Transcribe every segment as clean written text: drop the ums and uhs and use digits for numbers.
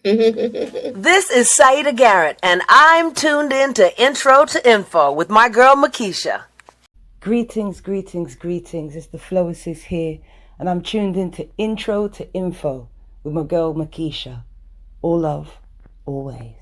This is Saida Garrett, and I'm tuned in to Intro to Info with my girl Mikeisha. Greetings, greetings, greetings. It's the Flowises here, and I'm tuned into Intro to Info with my girl Mikeisha. All love, always.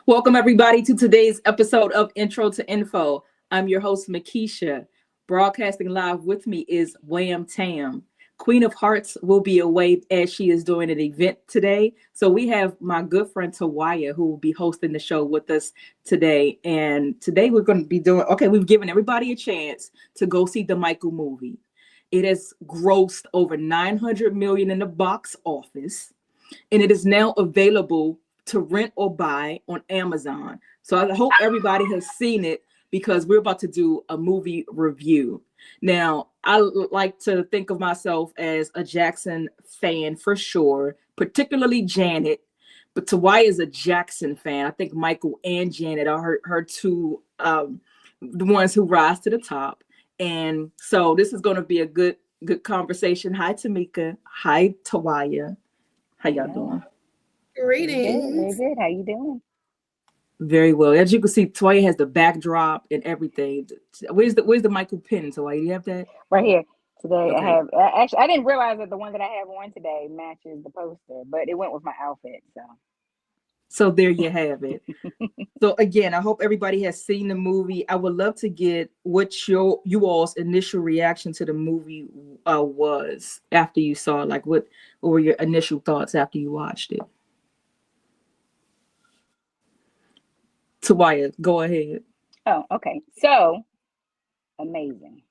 Welcome, everybody, to today's episode of Intro to Info. I'm your host, Mikeisha. Broadcasting live with me is Tam. Queen of Hearts will be away as she is doing an event today. So we have my good friend Tiwiya who will be hosting the show with us today. And today we're going to be we've given everybody a chance to go see the Michael movie. It has grossed over $900 million in the box office, and it is now available to rent or buy on Amazon. So I hope everybody has seen it because we're about to do a movie review. Now, I like to think of myself as a Jackson fan for sure, particularly Janet. But Tiwiya is a Jackson fan. I think Michael and Janet are her two, the ones who rise to the top. And so this is going to be a good conversation. Hi, Tamika. Hi, Tiwiya. How y'all doing? Greetings. Very good. How you doing? Very well. As you can see, Tiwiya has the backdrop and everything. Where's the Michael pin, Tiwiya? Do you have that? Right here. Today Okay. I have actually I didn't realize that the one that I have on today matches the poster, but it went with my outfit. So there you have it. So again, I hope everybody has seen the movie. I would love to get what you all's initial reaction to the movie was after you saw it. Like what were your initial thoughts after you watched it? Tiwiya, go ahead. Oh, okay. So amazing.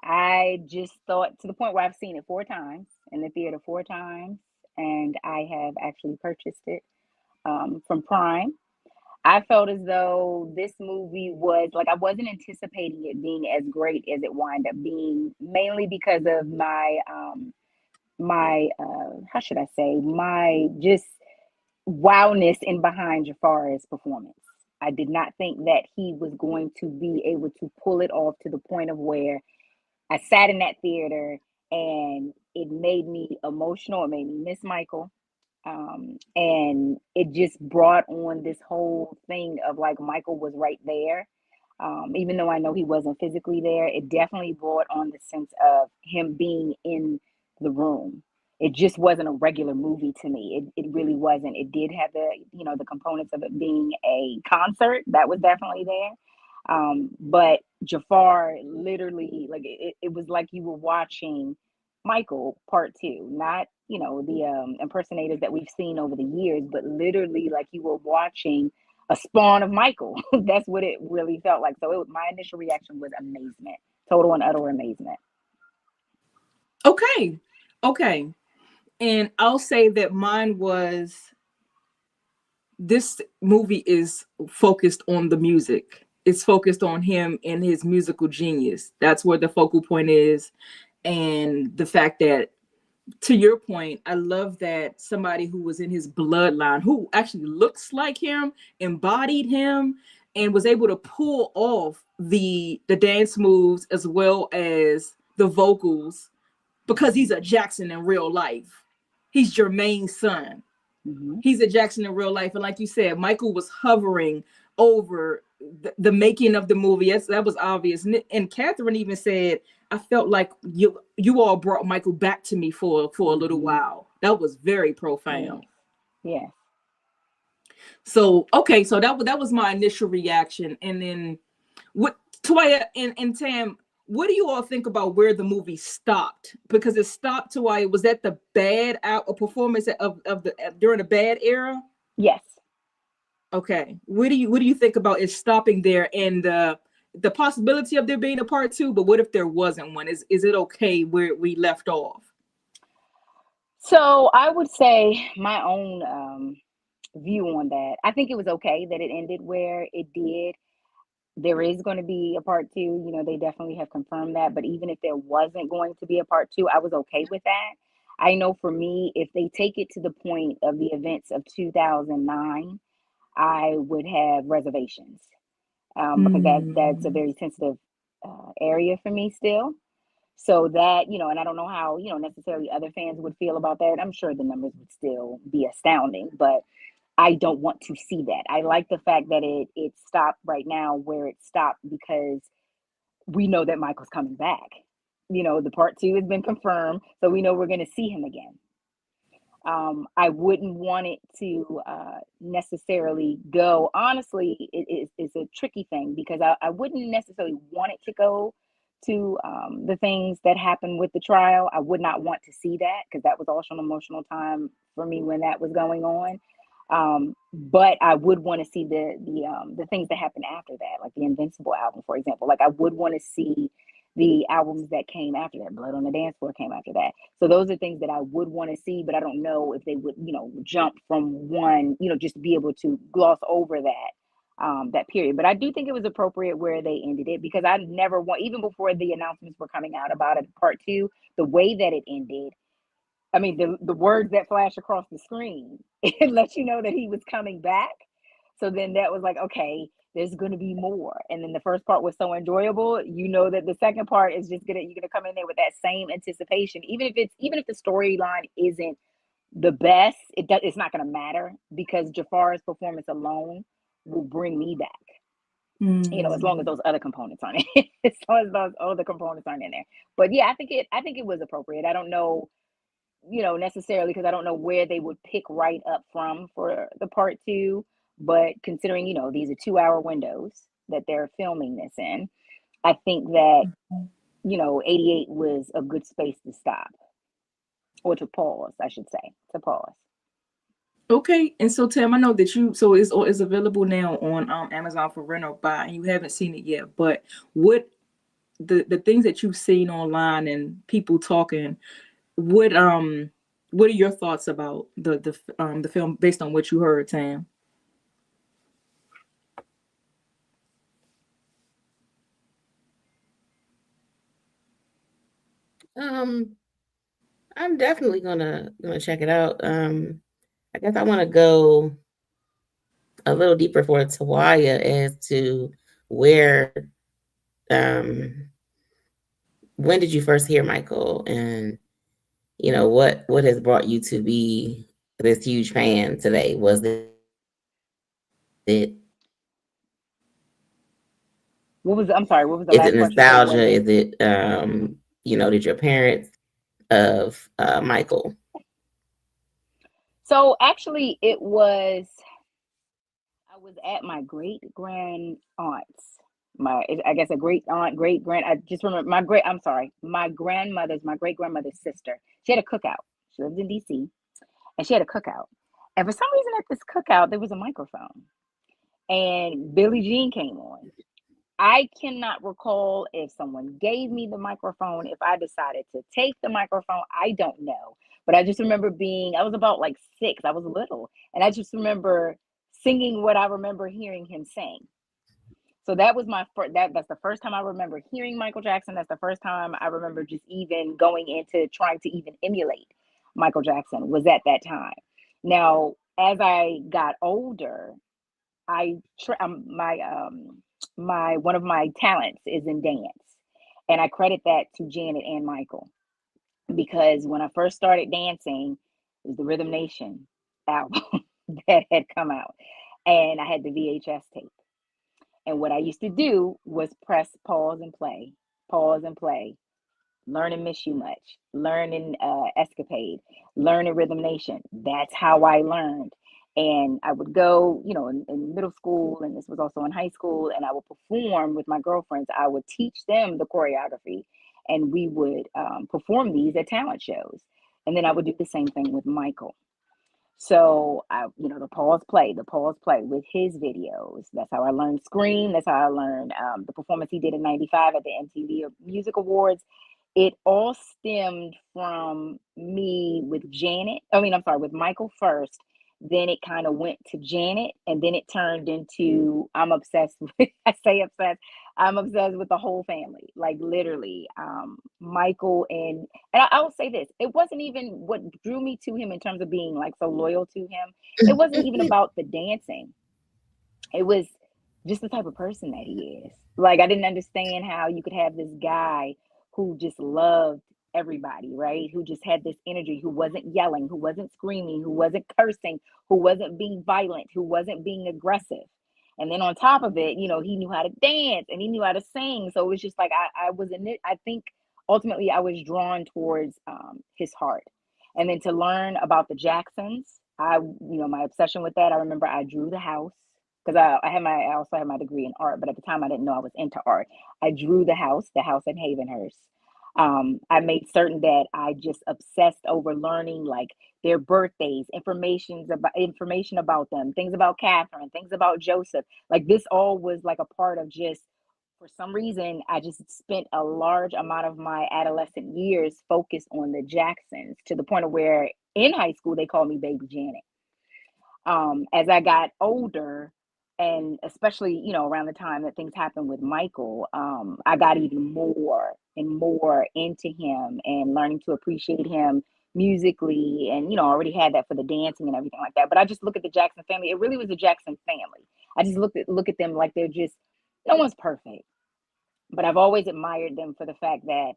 I just thought to the point where I've seen it 4 times in the theater 4 times, and I have actually purchased it from Prime. I felt as though this movie was like I wasn't anticipating it being as great as it wound up being, mainly because of my how should I say, my just wowness in behind Jafar's performance. I did not think that he was going to be able to pull it off to the point of where I sat in that theater and it made me emotional. It made me miss Michael. And it just brought on this whole thing of like Michael was right there. Even though I know he wasn't physically there, it definitely brought on the sense of him being in the room. It just wasn't a regular movie to me. It really wasn't. It did have the components of it being a concert that was definitely there. But Jafar literally, like it was like you were watching Michael part two, not the impersonators that we've seen over the years, but literally like you were watching a spawn of Michael. That's what it really felt like. So my initial reaction was amazement, total and utter amazement. Okay. And I'll say that mine was, this movie is focused on the music. It's focused on him and his musical genius. That's where the focal point is. And the fact that, to your point, I love that somebody who was in his bloodline, who actually looks like him, embodied him, and was able to pull off the dance moves as well as the vocals, because he's a Jackson in real life. He's Jermaine's son. Mm-hmm. He's a Jackson in real life. And like you said, Michael was hovering over the making of the movie. Yes, that was obvious. And Catherine even said, I felt like you all brought Michael back to me for a little while. That was very profound. Yeah. So okay, so that was my initial reaction, and then what Tiwiya and Tam, what do you all think about where the movie stopped? Because it stopped, Tiwiya, was that the bad out performance of the during the bad era? Yes. Okay, what do you think about it stopping there and the possibility of there being a part two? But what if there wasn't one? Is it okay where we left off? So I would say my own view on that. I think it was okay that it ended where it did. There is going to be a part two. You know, they definitely have confirmed that. But even if there wasn't going to be a part two, I was okay with that. I know for me, if they take it to the point of the events of 2009, I would have reservations because that's a very sensitive area for me still. So that, you know, and I don't know how, you know, necessarily other fans would feel about that. I'm sure the numbers would still be astounding, but I don't want to see that. I like the fact that it stopped right now where it stopped because we know that Michael's coming back. You know, the part two has been confirmed, so we know we're going to see him again. I wouldn't want it to necessarily go. Honestly, it's a tricky thing because I wouldn't necessarily want it to go to the things that happened with the trial. I would not want to see that because that was also an emotional time for me when that was going on. But I would want to see the things that happened after that, like the Invincible album, for example. Like I would want to see the albums that came after that. Blood on the Dance Floor came after that. So those are things that I would want to see, but I don't know if they would, you know, jump from one, you know, just to be able to gloss over that period. But I do think it was appropriate where they ended it because I never want, even before the announcements were coming out about it, part two, the way that it ended. I mean, the words that flash across the screen, it lets you know that he was coming back. So then that was like, okay, there's going to be more. And then the first part was so enjoyable. You know that the second part is just you're gonna come in there with that same anticipation, even if the storyline isn't the best, it's not going to matter because Jafar's performance alone will bring me back. You know, as long as those other components aren't in, as long as those other components aren't in there. But yeah, I think it was appropriate. I don't know, you know, necessarily because I don't know where they would pick right up from for the part two. But considering, you know, these are 2 hour windows that they're filming this in, I think that, you know, 88 was a good space to stop or to pause, I should say, to pause. Okay, and so Tam, I know that it's available now on Amazon for rent or buy, and you haven't seen it yet. But what the things that you've seen online and people talking, what are your thoughts about the film based on what you heard, Tam? I'm definitely gonna check it out. I guess I want to go a little deeper for Tiwiya as to where um when did you first hear Michael, and you know what has brought you to be this huge fan today? Was it I'm sorry, what was the is it last part you said? nostalgia? Is it you know, did your parents of Michael? So actually I was at my great grand aunt's, I guess a great aunt, great grand. I just remember my great grandmother's sister. She had a cookout. She lived in DC, and she had a cookout. And for some reason, at this cookout, there was a microphone, and Billie Jean came on. I cannot recall if someone gave me the microphone, if I decided to take the microphone. I don't know. But I just remember I was about like 6. I was little. And I just remember singing what I remember hearing him sing. So that was that's the first time I remember hearing Michael Jackson. That's the first time I remember just even going into trying to even emulate Michael Jackson was at that time. Now, as I got older, my one of my talents is in dance, and I credit that to Janet and Michael because when I first started dancing, it was the Rhythm Nation album that had come out, and I had the VHS tape. And what I used to do was press pause and play, learning Miss You Much, learning Escapade, learning Rhythm Nation. That's how I learned. And I would go, in middle school, and this was also in high school, and I would perform with my girlfriends. I would teach them the choreography, and we would perform these at talent shows. And then I would do the same thing with Michael. So the pause play with his videos. That's how I learned Scream. That's how I learned the performance he did in '95 at the MTV Music Awards. It all stemmed from me with Janet. I'm sorry, with Michael first. Then it kind of went to Janet, and then it turned into I'm obsessed with. I say obsessed. I'm obsessed with the whole family, like literally. Michael and I will say this: it wasn't even what drew me to him in terms of being like so loyal to him. It wasn't even about the dancing. It was just the type of person that he is. Like, I didn't understand how you could have this guy who just loved everybody, right? Who just had this energy, who wasn't yelling, who wasn't screaming, who wasn't cursing, who wasn't being violent, who wasn't being aggressive. And then on top of it, he knew how to dance and he knew how to sing. So it was just like I was in it. I think ultimately I was drawn towards his heart. And then to learn about the Jacksons, my obsession with that. I remember I drew the house because I also had my degree in art, but at the time I didn't know I was into art. I drew the house in Havenhurst. I made certain that I just obsessed over learning like their birthdays, information about them, things about Catherine, things about Joseph. Like this all was like a part of just, for some reason, I just spent a large amount of my adolescent years focused on the Jacksons to the point of where in high school they called me Baby Janet. As I got older, and especially around the time that things happened with Michael, I got even more and more into him and learning to appreciate him musically, and I already had that for the dancing and everything like that. But I just look at the Jackson family. It really was the Jackson family. I just look at them like they're just, no one's perfect, but I've always admired them for the fact that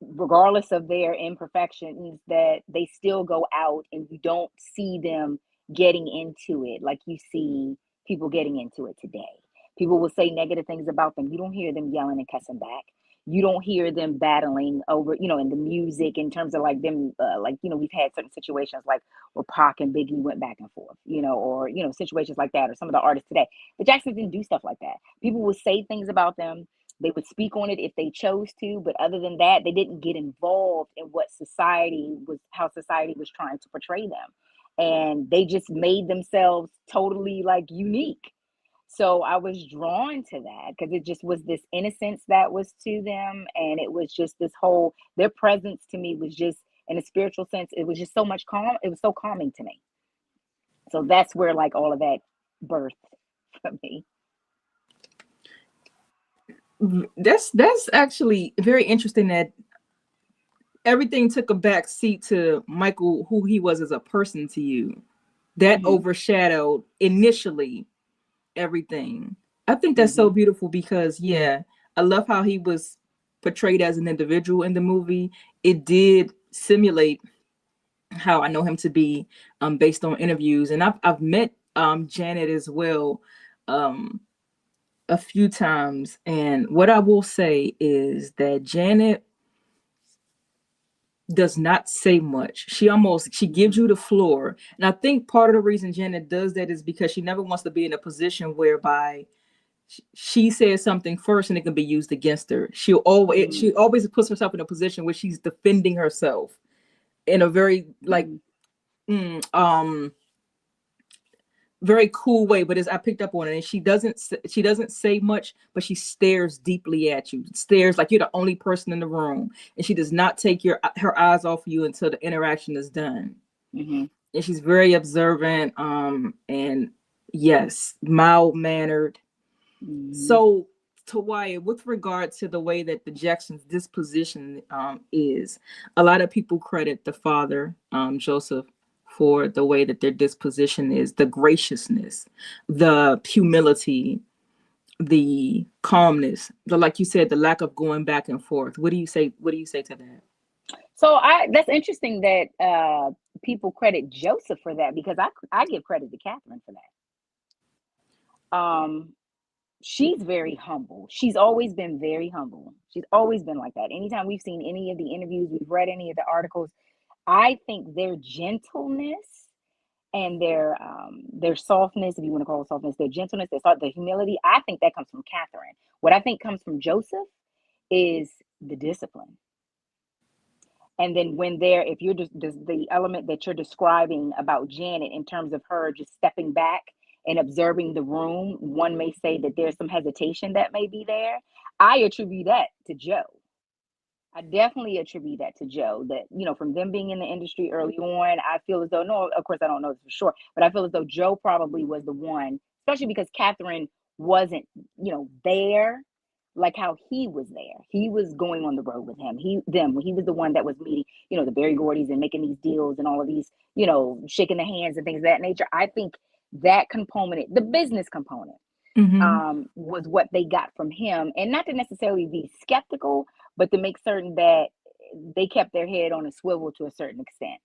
regardless of their imperfections, that they still go out and you don't see them getting into it like you see people getting into it today. People will say negative things about them. You don't hear them yelling and cussing back. You don't hear them battling over, in the music in terms of like them, we've had certain situations like where Pac and Biggie went back and forth, or, situations like that, or some of the artists today. The Jacksons didn't do stuff like that. People would say things about them. They would speak on it if they chose to, but other than that, they didn't get involved in how society was trying to portray them. And they just made themselves totally like unique. So I was drawn to that because it just was this innocence that was to them. And it was just their presence to me was just, in a spiritual sense, it was just so much calm. It was so calming to me. So that's where like all of that birthed for me. That's actually very interesting that everything took a back seat to Michael, who he was as a person to you. That overshadowed initially everything. I think that's so beautiful because I love how he was portrayed as an individual in the movie. It did simulate how I know him to be based on interviews, and I've met Janet as well a few times, and what I will say is that Janet does not say much. She gives you the floor. And I think part of the reason Janet does that is because she never wants to be in a position whereby she says something first and it can be used against her. She always puts herself in a position where she's defending herself in a very very cool way, but as I picked up on it, and she doesn't say much, but she stares deeply at you, stares like you're the only person in the room, and she does not take her eyes off you until the interaction is done. And she's very observant, and yes, mild-mannered. So Tiwiya, with regard to the way that the Jacksons' disposition is, a lot of people credit the father, Joseph, for the way that their disposition is, the graciousness, the humility, the calmness, like you said, the lack of going back and forth. What do you say to that? So that's interesting that people credit Joseph for that, because I give credit to Catherine for that. she's very humble. She's always been very humble. She's always been like that. Anytime we've seen any of the interviews, we've read any of the articles, I think their gentleness and their softness, if you want to call it softness, their gentleness, their humility, I think that comes from Catherine. What I think comes from Joseph is the discipline. And then when if you're just the element that you're describing about Janet in terms of her just stepping back and observing the room, one may say that there's some hesitation that may be there. I attribute that to Joe. I definitely attribute that to Joe, that, from them being in the industry early on, I feel as though, no, of course I don't know this for sure, but I feel as though Joe probably was the one, especially because Catherine wasn't, there like how he was there. He was going on the road with him. He was the one that was meeting, the Berry Gordys and making these deals and all of these, shaking the hands and things of that nature. I think that component, the business component, was what they got from him, and not to necessarily be skeptical, but to make certain that they kept their head on a swivel to a certain extent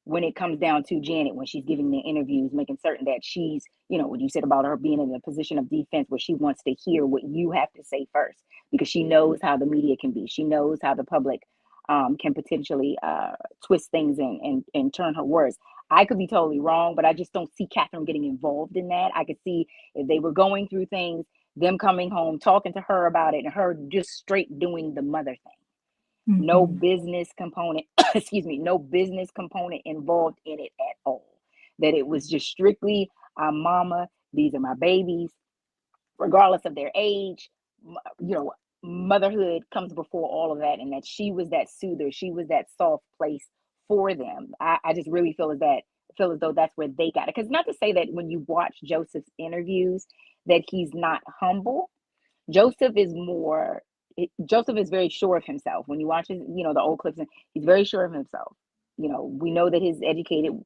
when it comes down to Janet, when she's giving the interviews, making certain that she's, what you said about her being in a position of defense where she wants to hear what you have to say first, because she knows how the media can be. She knows how the public can potentially twist things and turn her words. I could be totally wrong, but I just don't see Catherine getting involved in that. I could see if they were going through things, them coming home, talking to her about it, and her just straight doing the mother thing. No business component, no business component involved in it at all. That it was just strictly, mama, these are my babies, regardless of their age, motherhood comes before all of that, and that she was that soother, she was that soft place for them. I just really feel as though that's where they got it. Because not to say that when you watch Joseph's interviews that he's not humble. Joseph is very sure of himself. When you watch his, the old clips, he's very sure of himself. We know that his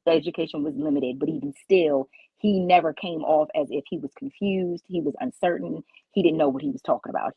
education was limited, but even still, he never came off as if he was confused. He was uncertain. He didn't know what he was talking about.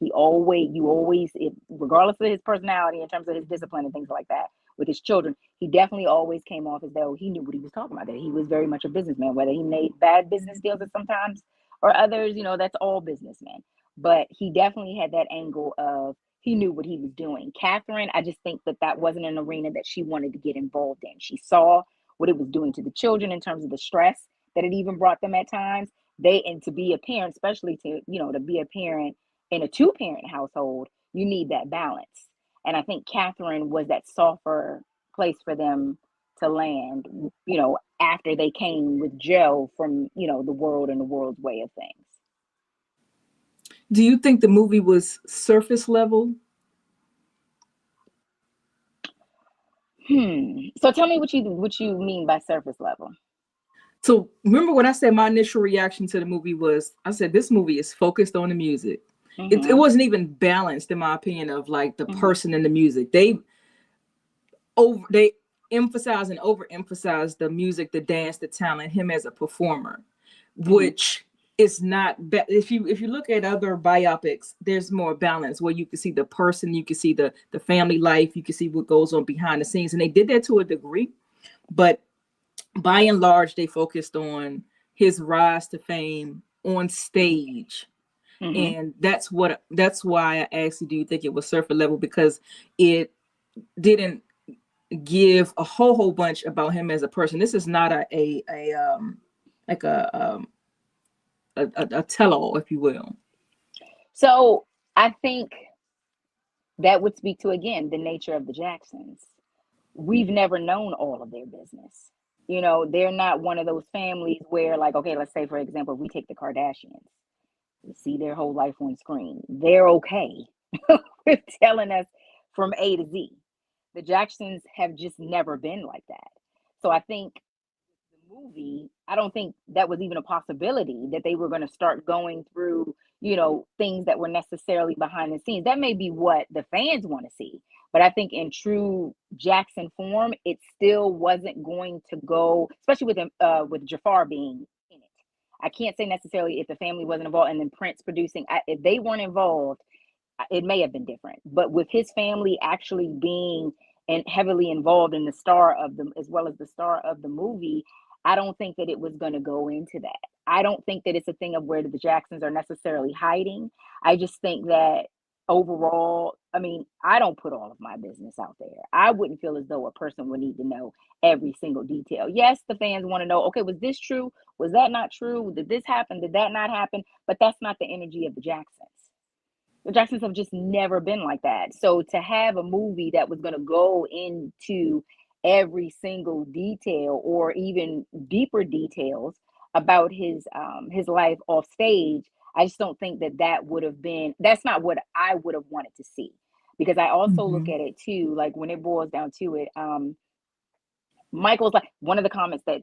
Regardless of his personality, in terms of his discipline and things like that, with his children, he definitely always came off as though he knew what he was talking about, that he was very much a businessman, whether he made bad business deals at sometimes or others, that's all businessmen. But he definitely had that angle of he knew what he was doing. Catherine, I just think that wasn't an arena that she wanted to get involved in. She saw what it was doing to the children in terms of the stress that it even brought them at times. And to be a parent, especially to be a parent in a 2-parent household, you need that balance. And I think Catherine was that softer place for them to land, after they came with Joe from, the world and the world's way of things. Do you think the movie was surface level? So tell me what you mean by surface level. So remember when I said my initial reaction to the movie was, I said this movie is focused on the music. It wasn't even balanced, in my opinion, of like the person and the music. They emphasize and overemphasize the music, the dance, the talent, him as a performer, which is not. If you look at other biopics, there's more balance where you can see the person, you can see the family life, you can see what goes on behind the scenes, and they did that to a degree, but by and large, they focused on his rise to fame on stage. And that's why I asked you, do you think it was surface level? Because it didn't give a whole bunch about him as a person. This is not a tell-all, if you will. So I think that would speak to, again, the nature of the Jacksons. We've never known all of their business. They're not one of those families where, like, okay, let's say, for example, we take the Kardashians. We see their whole life on screen. They're okay with telling us from A to Z. The Jacksons have just never been like that. So I think the movie, I don't think that was even a possibility that they were going to start going through, things that were necessarily behind the scenes. That may be what the fans want to see. But I think in true Jackson form, it still wasn't going to go, especially with Jafar being in it. I can't say necessarily if the family wasn't involved and then Prince producing. If they weren't involved, it may have been different. But with his family actually being and heavily involved in the star of them, as well as the star of the movie, I don't think that it was going to go into that. I don't think that it's a thing of where the Jacksons are necessarily hiding. I just think that overall, I mean, I don't put all of my business out there. I wouldn't feel as though a person would need to know every single detail. Yes, the fans want to know, okay, was this true? Was that not true? Did this happen? Did that not happen? But that's not the energy of the Jacksons. The Jacksons have just never been like that. So to have a movie that was going to go into every single detail or even deeper details about his life off stage, I just don't think that that would have been. That's not what I would have wanted to see, because I also look at it too, like when it boils down to it. Michael's like one of the comments that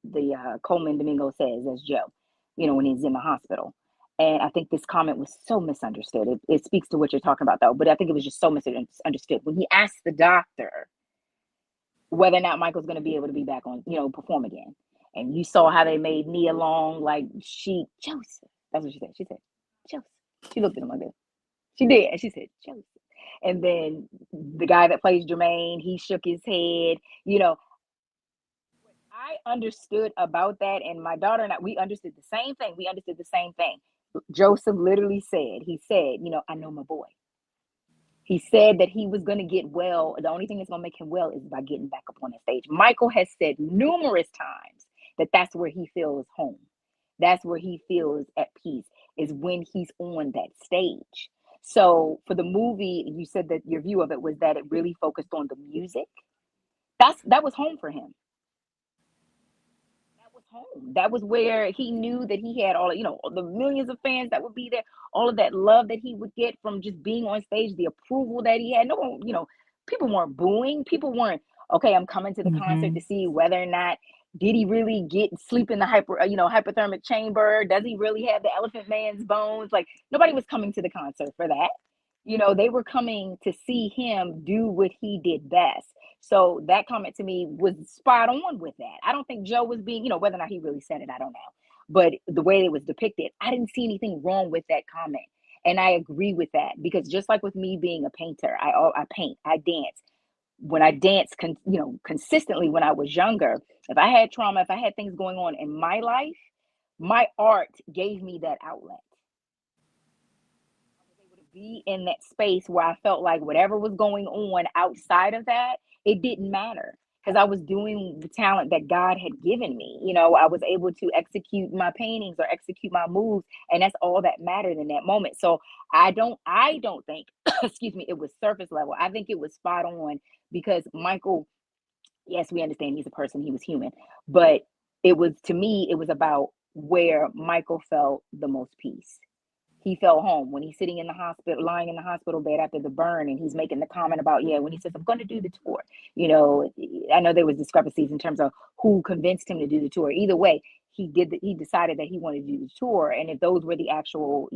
the Coleman Domingo says as Joe, when he's in the hospital. And I think this comment was so misunderstood. It speaks to what you're talking about, though. But I think it was just so misunderstood. When he asked the doctor whether or not Michael's going to be able to be back on, perform again. And you saw how they made Nia Long, like, Joseph. That's what she said. She said, Joseph. She looked at him like that. She did. And she said, Joseph. And then the guy that plays Jermaine, he shook his head. I understood about that. And my daughter and I, we understood the same thing. Joseph literally said, I know my boy. He said that he was going to get well. The only thing that's going to make him well is by getting back up on the stage. Michael has said numerous times that that's where he feels home. That's where he feels at peace, is when he's on that stage. So for the movie, you said that your view of it was that it really focused on the music. That was home for him. Home. That was where he knew that he had all the millions of fans that would be there, all of that love that he would get from just being on stage, the approval that he had. No one, people weren't booing. People weren't, okay, I'm coming to the concert to see whether or not did he really sleep in the hypothermic chamber? Does he really have the Elephant Man's bones? Like, nobody was coming to the concert for that. They were coming to see him do what he did best. So that comment to me was spot on with that. I don't think Joe was being, whether or not he really said it, I don't know. But the way it was depicted, I didn't see anything wrong with that comment. And I agree with that, because just like with me being a painter, I paint, I dance. When I danced, consistently when I was younger, if I had trauma, if I had things going on in my life, my art gave me that outlet. Be in that space where I felt like whatever was going on outside of that, it didn't matter, because I was doing the talent that God had given me. I was able to execute my paintings or execute my moves, and that's all that mattered in that moment. So I don't think, excuse me, it was surface level. I think it was spot on, because Michael, yes, we understand he's a person, he was human, but to me, it was about where Michael felt the most peace. He felt home when he's sitting in the hospital, lying in the hospital bed after the burn, and he's making the comment about, when he says, I'm going to do the tour. I know there was discrepancies in terms of who convinced him to do the tour. Either way, he decided that he wanted to do the tour. And if those were the actual,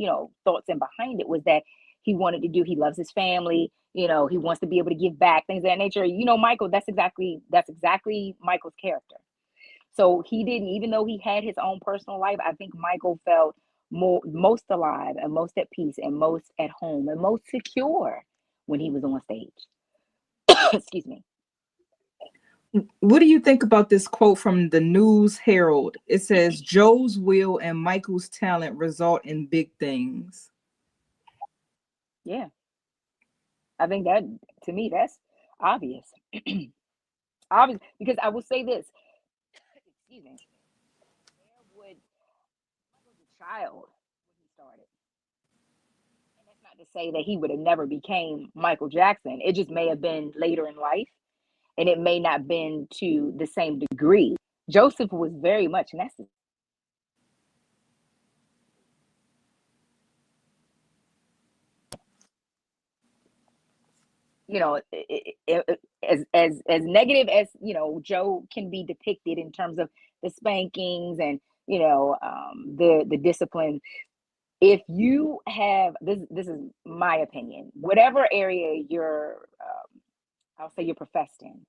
thoughts and behind it, was that he wanted to do, he loves his family, he wants to be able to give back, things of that nature. Michael, that's exactly Michael's character. So he didn't, even though he had his own personal life, I think Michael felt most alive and most at peace and most at home and most secure when he was on stage. Excuse me. What do you think about this quote from the News Herald? It says, Joe's will and Michael's talent result in big things. Yeah. I think that, to me, that's obvious. Obvious, because I will say this. Excuse me. Michael was a child when he started. And that's not to say that he would have never became Michael Jackson. It just may have been later in life, and it may not have been to the same degree. Joseph was very much necessary. As negative as Joe can be depicted in terms of the spankings and the discipline. If you have this is my opinion, whatever area you're I'll say you're professed in,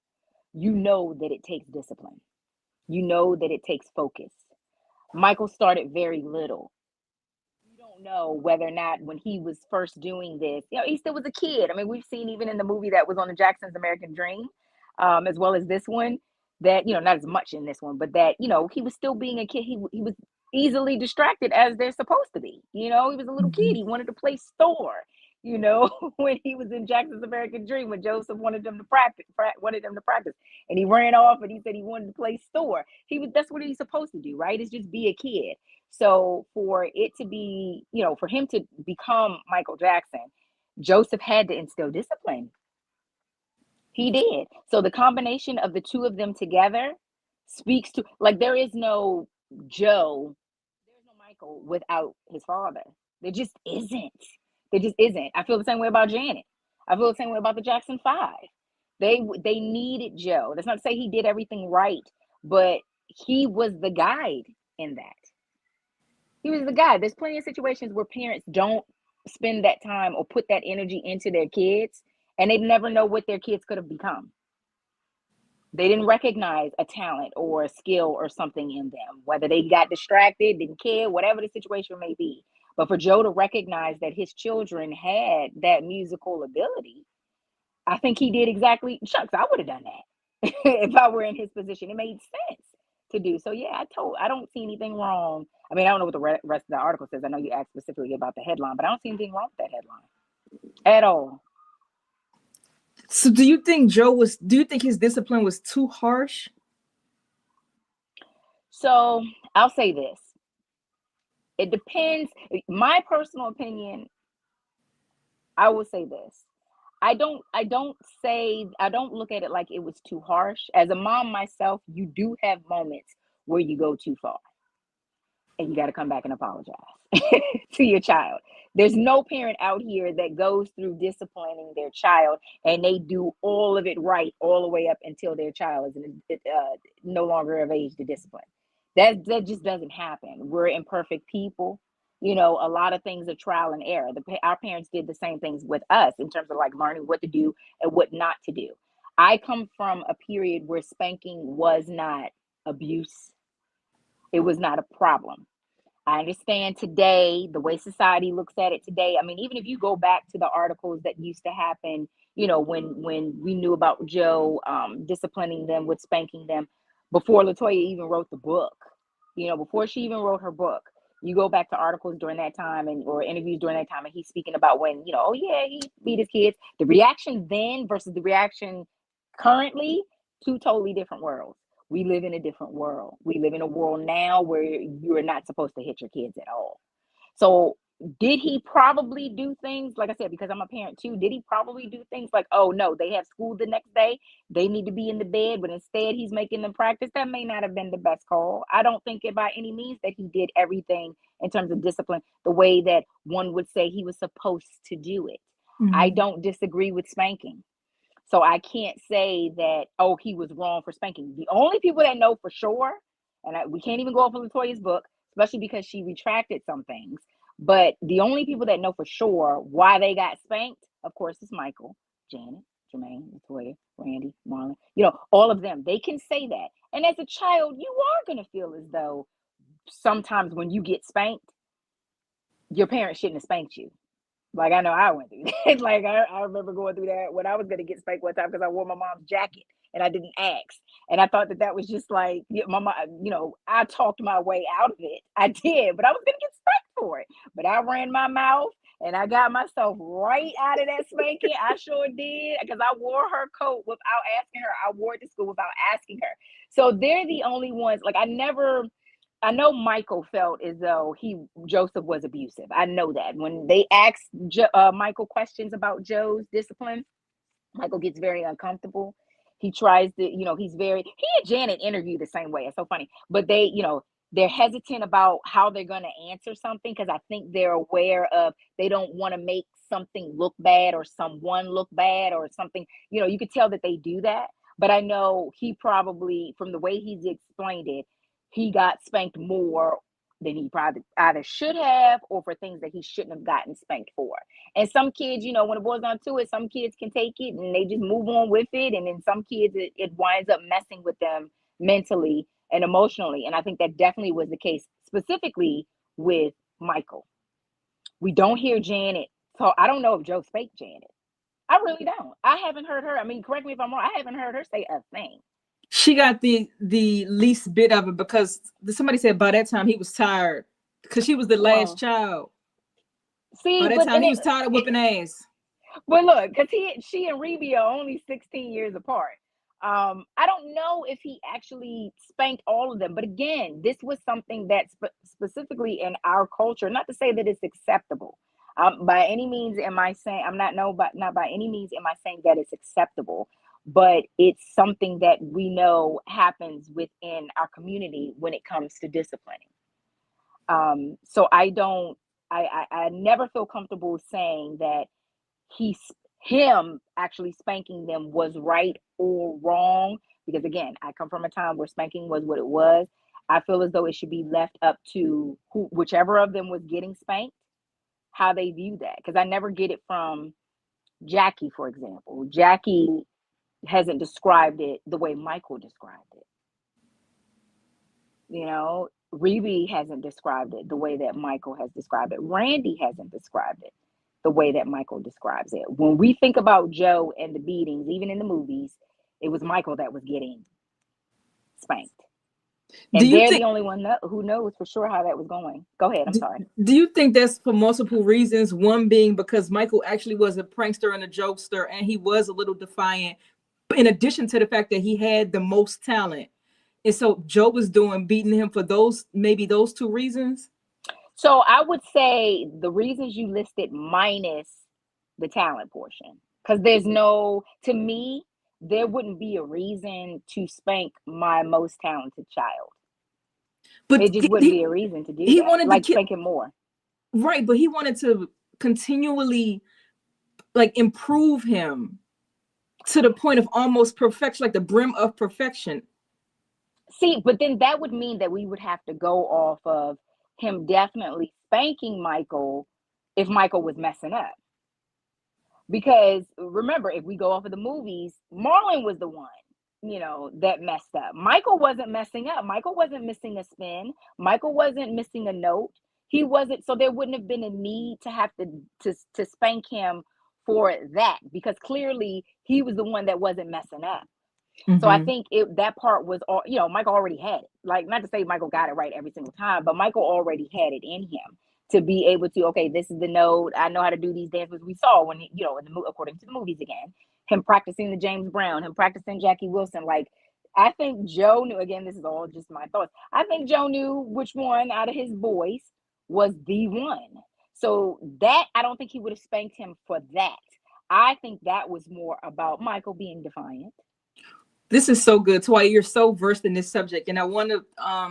that it takes discipline, that it takes focus. Michael started very little. Don't know whether or not when he was first doing this, he still was a kid. I mean, we've seen even in the movie that was on the Jackson's American Dream, as well as this one, that, not as much in this one, but that, he was still being a kid. He was easily distracted as they're supposed to be. He was a little kid. He wanted to play store, when he was in Jackson's American Dream, when Joseph wanted them to practice, and he ran off and he said he wanted to play store. That's what he's supposed to do, right? Is just be a kid. So for it to be, for him to become Michael Jackson, Joseph had to instill discipline. He did. So the combination of the two of them together speaks to, like, there is no Joe, there's no Michael without his father. There just isn't. There just isn't. I feel the same way about Janet. I feel the same way about the Jackson 5. They needed Joe. That's not to say he did everything right, but he was the guide in that. He was the guide. There's plenty of situations where parents don't spend that time or put that energy into their kids, and they never know what their kids could have become. They didn't recognize a talent or a skill or something in them, whether they got distracted, didn't care, whatever the situation may be. But for Joe to recognize that his children had that musical ability, I think he did exactly. Shucks, I would have done that if I were in his position. It made sense to do. So yeah, I don't see anything wrong. I mean, I don't know what the rest of the article says. I know you asked specifically about the headline, but I don't see anything wrong with that headline at all. So do you think his discipline was too harsh? So I'll say this. It depends. My personal opinion, I will say this. I don't look at it like it was too harsh. As a mom myself, you do have moments where you go too far. And you got to come back and apologize to your child. There's no parent out here that goes through disciplining their child and they do all of it right all the way up until their child is no longer of age to discipline. That just doesn't happen. We're imperfect people. A lot of things are trial and error. Our parents did the same things with us in terms of like learning what to do and what not to do. I come from a period where spanking was not abuse. It was not a problem. I understand today, the way society looks at it today. I mean, even if you go back to the articles that used to happen, when we knew about Joe disciplining them with spanking them, before LaToya even wrote the book, before she even wrote her book, you go back to articles during that time or interviews during that time, and he's speaking about when, oh yeah, he beat his kids. The reaction then versus the reaction currently, two totally different worlds. We live in a different world. We live in a world now where you are not supposed to hit your kids at all. So did he probably do things, like I said, because I'm a parent too, did he probably do things like, oh no, they have school the next day, they need to be in the bed, but instead he's making them practice? That may not have been the best call. I don't think it by any means that he did everything in terms of discipline the way that one would say he was supposed to do it. Mm-hmm. I don't disagree with spanking. So I can't say that, oh, he was wrong for spanking. The only people that know for sure, and we can't even go off of LaToya's book, especially because she retracted some things, but the only people that know for sure why they got spanked, of course, is Michael, Janet, Jermaine, LaToya, Randy, Marlon, all of them. They can say that. And as a child, you are going to feel as though sometimes when you get spanked, your parents shouldn't have spanked you. Like, I know I went through that. Like, I remember going through that when I was going to get spanked one time because I wore my mom's jacket and I didn't ask. And I thought that was just like, my mom, I talked my way out of it. I did, but I was going to get spanked for it. But I ran my mouth and I got myself right out of that spanking. I sure did, because I wore her coat without asking her. I wore it to school without asking her. So they're the only ones. Like, I know Michael felt as though Joseph was abusive. I know that. When they asked Michael questions about Joe's discipline, Michael gets very uncomfortable. He tries to, he and Janet interview the same way. It's so funny. But they're hesitant about how they're going to answer something because I think they're aware of, they don't want to make something look bad or someone look bad or something. You could tell that they do that. But I know he probably, from the way he's explained it, he got spanked more than he probably either should have or for things that he shouldn't have gotten spanked for. And some kids, when it boils down to it, some kids can take it and they just move on with it. And then some kids, it winds up messing with them mentally and emotionally. And I think that definitely was the case specifically with Michael. We don't hear Janet. So I don't know if Joe spanked Janet. I really don't. I haven't heard her. I mean, correct me if I'm wrong. I haven't heard her say a thing. she got the least bit of it because somebody said by that time he was tired because she was the last child. See, By that but time he was tired of whipping ass. But look, because she and Reby are only 16 years apart. I don't know if he actually spanked all of them, but again, this was something that specifically in our culture, not to say that it's acceptable. By any means am I saying not by any means am I saying that it's acceptable, but it's something that we know happens within our community when it comes to disciplining. So I never feel comfortable saying that him actually spanking them was right or wrong, because again, I come from a time where spanking was what it was. I feel as though it should be left up to whichever of them was getting spanked, how they view that, because I never get it from Jackie, for example. Jackie hasn't described it the way Michael described it. You know, Reby hasn't described it the way that Michael has described it. Randy hasn't described it the way that Michael describes it. When we think about Joe and the beatings, even in the movies, it was Michael that was getting spanked. And they're the only one who knows for sure how that was going. Go ahead, I'm sorry. Do you think that's for multiple reasons? One being because Michael actually was a prankster and a jokester, and he was a little defiant, in addition to the fact that he had the most talent. And so Joe was beating him for maybe those two reasons? So I would say the reasons you listed minus the talent portion, because to me, there wouldn't be a reason to spank my most talented child. But it just wouldn't be a reason to do that. Wanted like to spank him more. Right, but he wanted to continually improve him to the point of almost perfection, like the brim of perfection. See, but then that would mean that we would have to go off of him definitely spanking Michael if Michael was messing up. Because remember, if we go off of the movies, Marlon was the one, that messed up. Michael wasn't messing up. Michael wasn't missing a spin. Michael wasn't missing a note. He wasn't, so there wouldn't have been a need to have to spank him for that, because clearly he was the one that wasn't messing up. Mm-hmm. So I think that part was all, Michael already had it. Like, not to say Michael got it right every single time, but Michael already had it in him to be able to, okay, this is the note. I know how to do these dances. We saw when, according to the movies again, him practicing the James Brown, him practicing Jackie Wilson. Like, I think Joe knew, again, this is all just my thoughts. I think Joe knew which one out of his boys was the one. So that, I don't think he would have spanked him for that. I think that was more about Michael being defiant. This is so good, Tiwiya. You're so versed in this subject. And I want to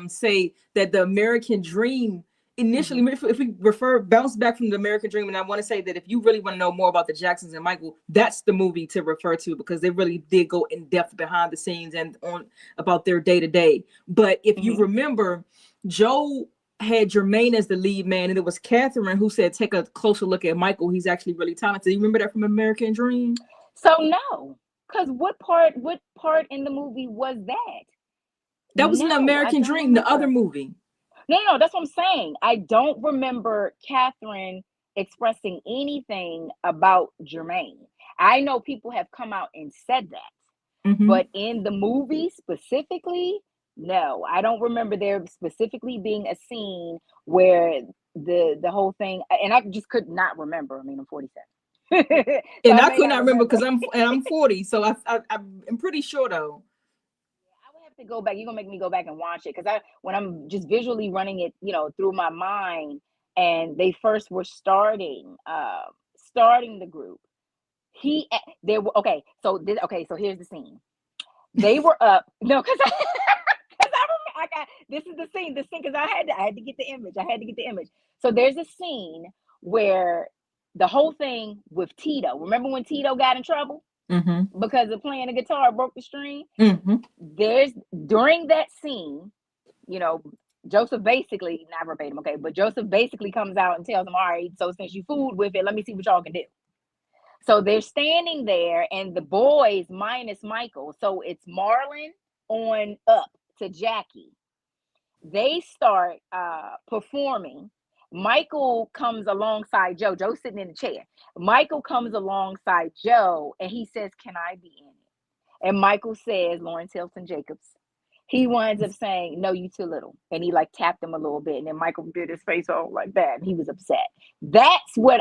say that the American Dream, initially, mm-hmm. if we bounce back from the American Dream, and I want to say that if you really want to know more about the Jacksons and Michael, that's the movie to refer to, because they really did go in depth behind the scenes and on about their day-to-day. But if mm-hmm. you remember, Joe had Jermaine as the lead man, and it was Catherine who said, take a closer look at Michael. He's actually really talented. You remember that from American Dream? So no. Because what part in the movie was that? That was in the American Dream, the other movie. No, that's what I'm saying. I don't remember Catherine expressing anything about Jermaine. I know people have come out and said that. Mm-hmm. But in the movie specifically, no. I don't remember there specifically being a scene where the whole thing, and I just could not remember. I mean, I'm 47. And I could not remember because I'm 40, so I'm pretty sure though. I would have to go back. You're gonna make me go back and watch it, because when I'm just visually running it, through my mind, and they first were starting the group. So here's the scene. They were up. No, because I got this is the scene because I had to get the image. So there's a scene where the whole thing with Tito. Remember when Tito got in trouble mm-hmm. because of playing the guitar, broke the string? Mm-hmm. During that scene, Joseph basically, not verbatim, okay, but Joseph basically comes out and tells them, all right, so since you fooled with it, let me see what y'all can do. So they're standing there, and the boys minus Michael, so it's Marlon on up to Jackie. They start performing. Michael comes alongside Joe. Joe's sitting in the chair. Michael comes alongside Joe, and he says, can I be in it? And Michael says, Lawrence Hilton Jacobs, he winds up saying, no, you too little. And he like tapped him a little bit. And then Michael did his face all like that. And he was upset. That's what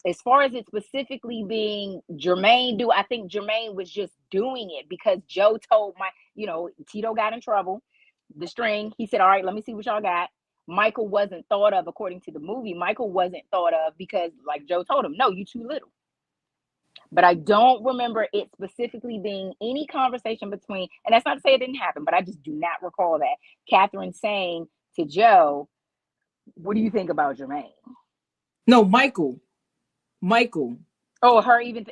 as far as it specifically being Jermaine I think Jermaine was just doing it because Joe told Tito got in trouble. The string, he said, all right, let me see what y'all got. Michael wasn't thought of, according to the movie, Michael wasn't thought of because like Joe told him, no, you too little. But I don't remember it specifically being any conversation between, and that's not to say it didn't happen, but I just do not recall that. Catherine saying to Joe, what do you think about Jermaine? No, Michael. Oh, her even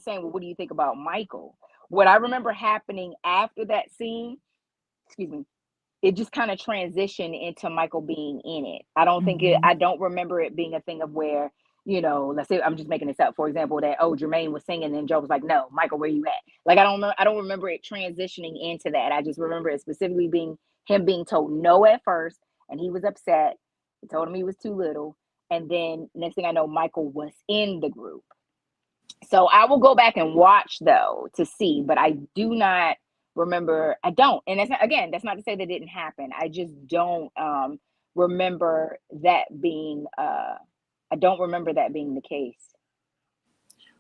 saying, well, what do you think about Michael? What I remember happening after that scene, excuse me, it just kind of transitioned into Michael being in it. I don't remember it being a thing of where, let's say I'm just making this up. For example, that Jermaine was singing and Joe was like, "No, Michael, where you at?" Like I don't remember it transitioning into that. I just remember it specifically being him being told no at first, and he was upset. He told him he was too little, and then next thing I know, Michael was in the group. So I will go back and watch though to see, but I do not remember. I don't, and that's not to say that it didn't happen. I just don't remember that being. I don't remember that being the case.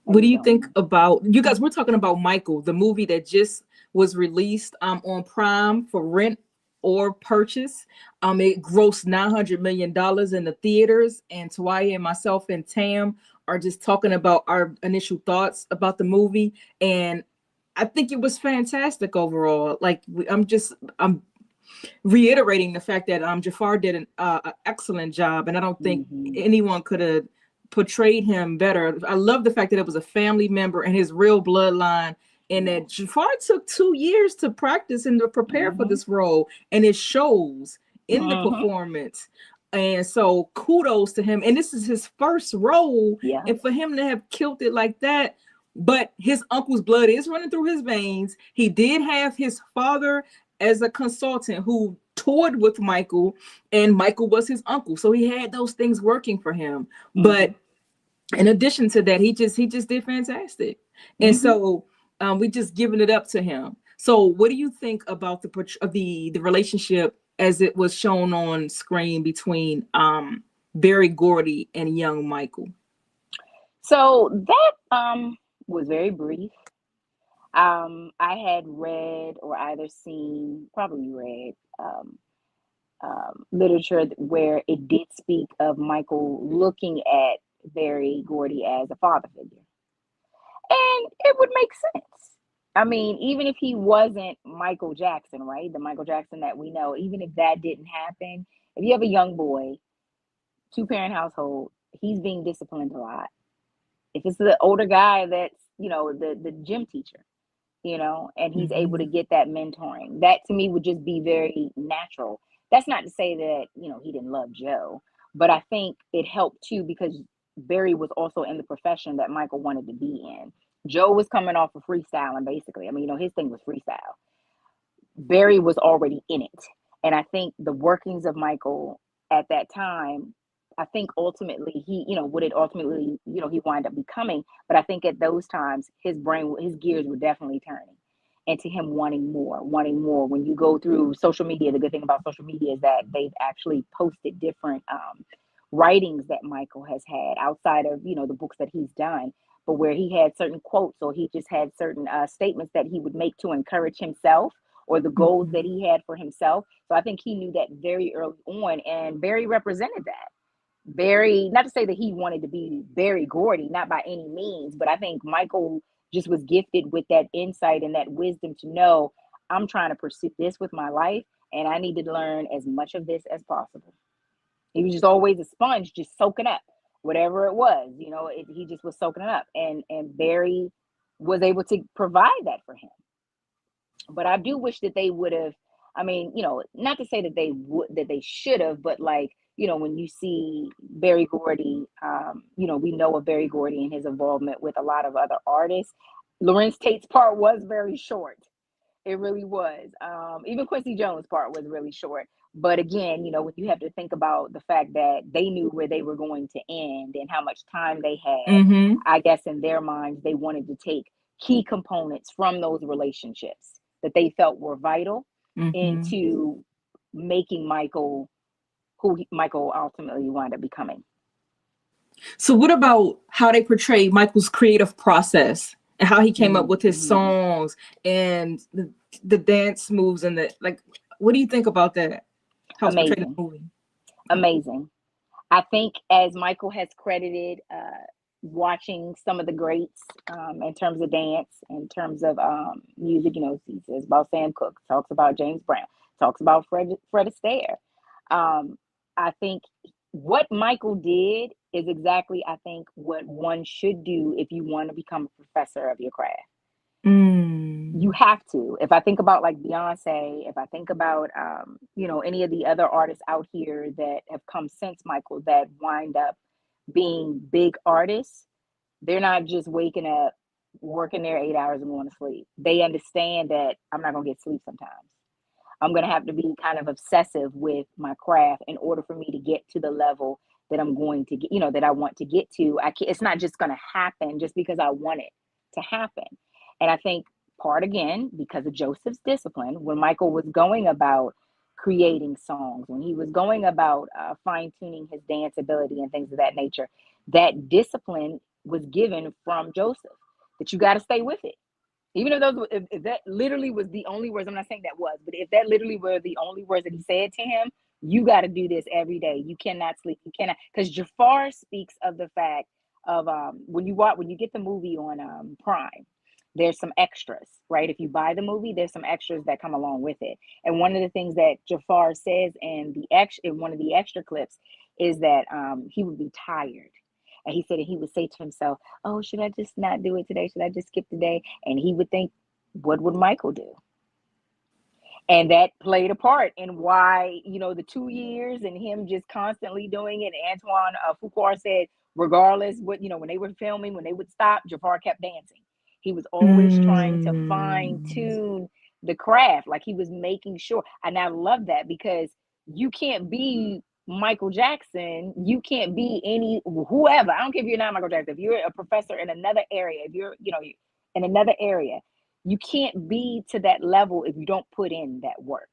What do you think about, you guys, we're talking about Michael, the movie that just was released on Prime for rent or purchase. It grossed $900 million in the theaters, and Tiwiya and myself and Tam are just talking about our initial thoughts about the movie. And I think it was fantastic overall. Like I'm reiterating the fact that Jafar did an excellent job, and I don't think anyone could have portrayed him better. I love the fact that it was a family member and his real bloodline, and that Jafar took 2 years to practice and to prepare for this role, and it shows in the performance. And so kudos to him. And this is his first role, and for him to have killed it like that. But his uncle's blood is running through his veins. He did have his father as a consultant who toured with Michael, and Michael was his uncle, so he had those things working for him. But in addition to that, he just did fantastic. And so we just giving it up to him. So what do you think about the relationship as it was shown on screen between Berry Gordy and young Michael? So that was very brief. I had read or either seen, probably read literature where it did speak of Michael looking at Berry Gordy as a father figure. And it would make sense. I mean, even if he wasn't Michael Jackson, right? The Michael Jackson that we know, even if that didn't happen, if you have a young boy, 2-parent household, he's being disciplined a lot. If it's the older guy that's, the gym teacher, and he's able to get that mentoring, that to me would just be very natural. That's not to say that, he didn't love Joe, but I think it helped too because Berry was also in the profession that Michael wanted to be in. Joe was coming off of freestyling, basically. I mean, his thing was freestyle. Berry was already in it. And I think the workings of Michael at that time, I think ultimately he wind up becoming. But I think at those times, his gears were definitely turning into him wanting more. When you go through social media, the good thing about social media is that they've actually posted different writings that Michael has had outside of, the books that he's done, but where he had certain quotes or he just had certain statements that he would make to encourage himself or the goals that he had for himself. So I think he knew that very early on, and Berry represented that. Berry, not to say that he wanted to be Berry Gordy, not by any means, but I think Michael just was gifted with that insight and that wisdom to know, I'm trying to pursue this with my life, and I need to learn as much of this as possible. He was just always a sponge, just soaking up whatever it was, he just was soaking it up. And Berry was able to provide that for him. But I do wish that they would have, not to say that they should have, but like, when you see Berry Gordy, we know of Berry Gordy and his involvement with a lot of other artists. Lorenz Tate's part was very short. It really was. Even Quincy Jones' part was really short. But again, you have to think about the fact that they knew where they were going to end and how much time they had. I guess in their minds, they wanted to take key components from those relationships that they felt were vital into making Michael who Michael ultimately wound up becoming. So what about how they portray Michael's creative process and how he came up with his songs and the dance moves and what do you think about that? How it's portrayed in the movie? Amazing. I think as Michael has credited watching some of the greats in terms of dance, in terms of music, he says about Sam Cooke, talks about James Brown, talks about Fred Astaire. I think what Michael did is exactly, I think, what one should do if you want to become a professor of your craft. You have to. If I think about like Beyonce, if I think about any of the other artists out here that have come since Michael that wind up being big artists, they're not just waking up, working their 8 hours and going to sleep. They understand that I'm not gonna get sleep sometimes. I'm gonna have to be kind of obsessive with my craft in order for me to get to the level that I'm going to get, that I want to get to. It's not just gonna happen just because I want it to happen. And I think part again, because of Joseph's discipline, when Michael was going about creating songs, when he was going about fine-tuning his dance ability and things of that nature, that discipline was given from Joseph, that you got to stay with it. Even if that literally was the only words, I'm not saying that was, but if that literally were the only words that he said to him, you got to do this every day. You cannot sleep. You cannot, because Jafar speaks of the fact of when you get the movie on Prime, there's some extras, right? If you buy the movie, there's some extras that come along with it. And one of the things that Jafar says in one of the extra clips is that he would be tired. And he said, and he would say to himself, oh, should I just not do it today? Should I just skip the day? And he would think, what would Michael do? And that played a part in why, the 2 years and him just constantly doing it. Antoine Fuqua said, regardless when they were filming, when they would stop, Jafar kept dancing. He was always trying to fine tune the craft. Like he was making sure. And I love that because you can't be Michael Jackson. You can't be whoever. I don't care if you're not Michael Jackson. If you're a professor in another area, if you're, in another area, you can't be to that level if you don't put in that work.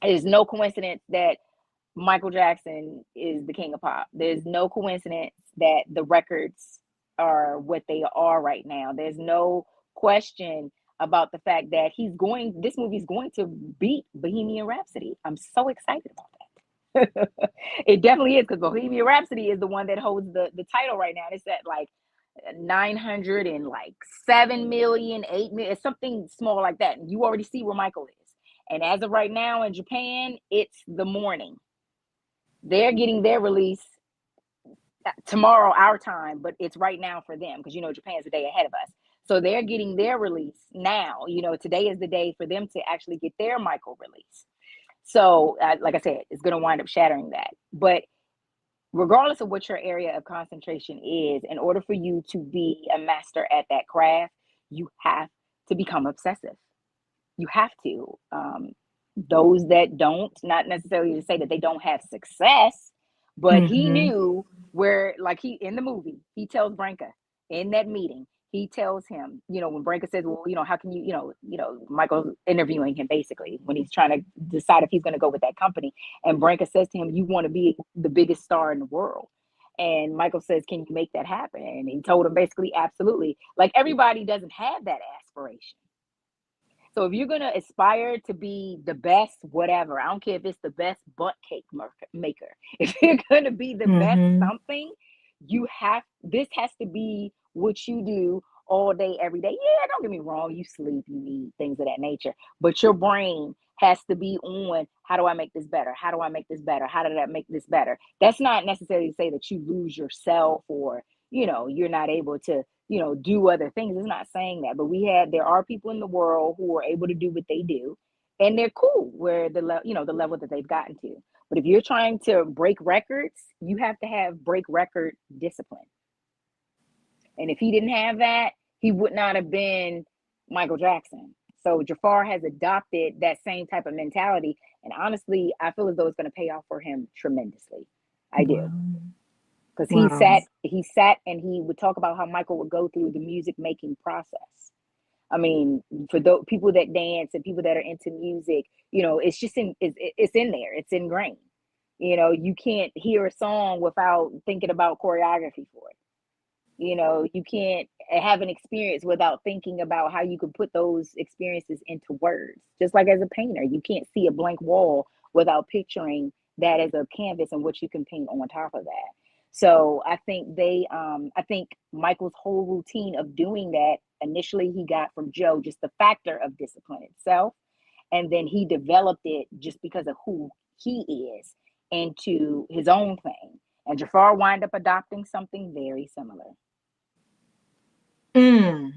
It is no coincidence that Michael Jackson is the king of pop. There's no coincidence that the records are what they are right now. There's no question about the fact that this movie's going to beat Bohemian Rhapsody. I'm so excited about that. It definitely is, because Bohemian Rhapsody is the one that holds the title right now. It's at like 907 million, 8 million, something small like that. And you already see where Michael is. And as of right now in Japan, it's the morning. They're getting their release tomorrow, our time, but it's right now for them because Japan's a day ahead of us. So they're getting their release now. Today is the day for them to actually get their Michael release. So like I said, it's going to wind up shattering that. But regardless of what your area of concentration is, in order for you to be a master at that craft, you have to become obsessive. You have to. Those that don't, not necessarily to say that they don't have success, but he knew where, like in the movie, he tells Branka in that meeting, he tells him, when Branka says, well, how can you, Michael's interviewing him basically when he's trying to decide if he's going to go with that company. And Branka says to him, you want to be the biggest star in the world. And Michael says, can you make that happen? And he told him basically, absolutely. Like everybody doesn't have that aspiration. So if you're going to aspire to be the best, whatever, I don't care if it's the best butt cake maker. If you're going to be the best something, this has to be what you do all day, every day. Yeah, don't get me wrong. You sleep, you eat, things of that nature. But your brain has to be on, how do I make this better? How do I make this better? How did I make this better? That's not necessarily to say that you lose yourself or, you're not able to, do other things. It's not saying that, but there are people in the world who are able to do what they do and they're cool where the level that they've gotten to. But if you're trying to break records, you have to have break record discipline. And if he didn't have that, he would not have been Michael Jackson. So Jafar has adopted that same type of mentality. And honestly, I feel as though it's going to pay off for him tremendously. I do. because Wow. he sat and he would talk about how Michael would go through the music making process. I mean, for those people that dance and people that are into music, it's just it's in there. It's ingrained. You can't hear a song without thinking about choreography for it. You can't have an experience without thinking about how you can put those experiences into words. Just like as a painter, you can't see a blank wall without picturing that as a canvas and what you can paint on top of that. So I think I think Michael's whole routine of doing that, initially he got from Joe just the factor of discipline itself. And then he developed it just because of who he is into his own thing. And Jafar wound up adopting something very similar. Mm.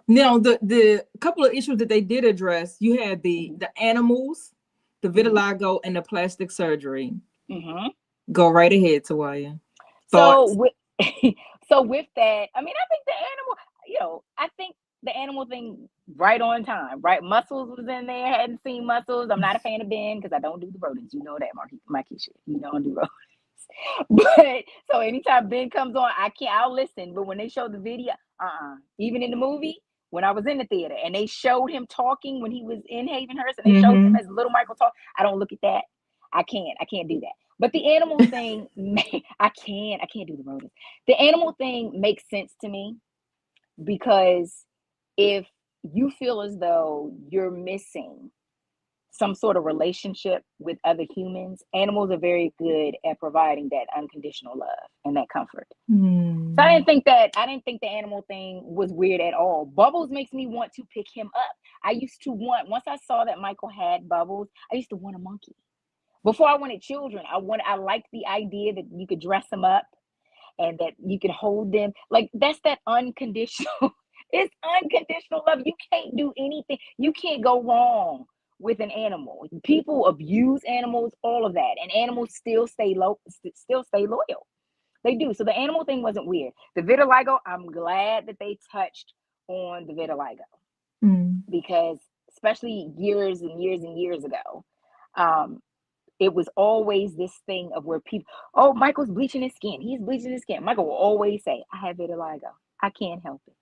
Now, the couple of issues that they did address, you had the animals, the vitiligo, and the plastic surgery. Mm-hmm. Go right ahead, Tiwiya. So Thoughts? with so with that, I mean, I think the animal thing right on time, right? Muscles was in there. Hadn't seen Muscles. I'm not a fan of Ben because I don't do the rodents. You know that, Mikeisha. You don't do rodents. But so anytime Ben comes on, I'll listen. But when they show the video, even in the movie, when I was in the theater and they showed him talking when he was in Havenhurst and they showed him as little Michael talk, I don't look at that. I can't do that. But the animal thing, I can't do the rodents. The animal thing makes sense to me because if you feel as though you're missing some sort of relationship with other humans, animals are very good at providing that unconditional love and that comfort. So I didn't think the animal thing was weird at all. Bubbles makes me want to pick him up. Once I saw that Michael had Bubbles, I used to want a monkey. Before I wanted children, I liked the idea that you could dress them up and that you could hold them. Like that's that unconditional. It's unconditional love. You can't do anything. You can't go wrong with an animal. People abuse animals, all of that, and animals still stay loyal. They do. So the animal thing wasn't weird. The vitiligo, I'm glad that they touched on the vitiligo because especially years and years and years ago, it was always this thing of where people, oh, Michael's bleaching his skin. He's bleaching his skin. Michael will always say, I have vitiligo. I can't help it.